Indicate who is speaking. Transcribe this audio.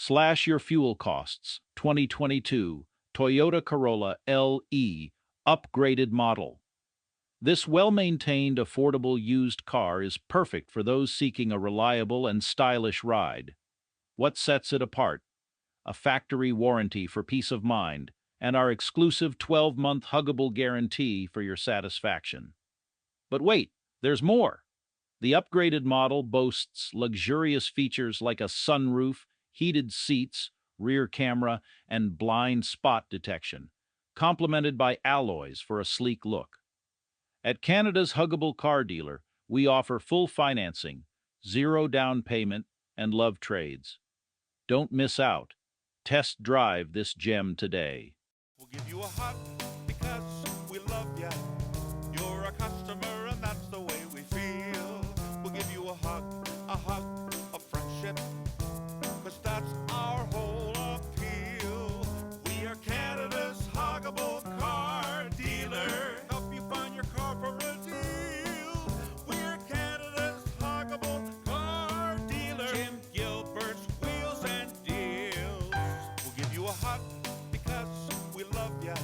Speaker 1: Slash your fuel costs. 2022 Toyota Corolla LE upgraded model. This well-maintained, affordable used car is perfect for those seeking a reliable and stylish ride. What sets it apart? A factory warranty for peace of mind, and our exclusive 12-month huggable guarantee for your satisfaction. But wait, there's more. The upgraded model boasts luxurious features like a sunroof, heated seats, rear camera, and blind spot detection, complemented by alloys for a sleek look. At Canada's huggable car dealer, we offer full financing, zero down payment, and love trades. Don't miss out. Test drive this gem today.
Speaker 2: We'll give you a hug because we love ya. You're a customer and that's the way we feel. We'll give you a hug of friendship, cause that's our whole appeal. We are Canada's huggable car dealer. Help you find your car for a deal. We're Canada's huggable car dealer. Jim Gilbert's Wheels and Deals. We'll give you a hug because we love ya.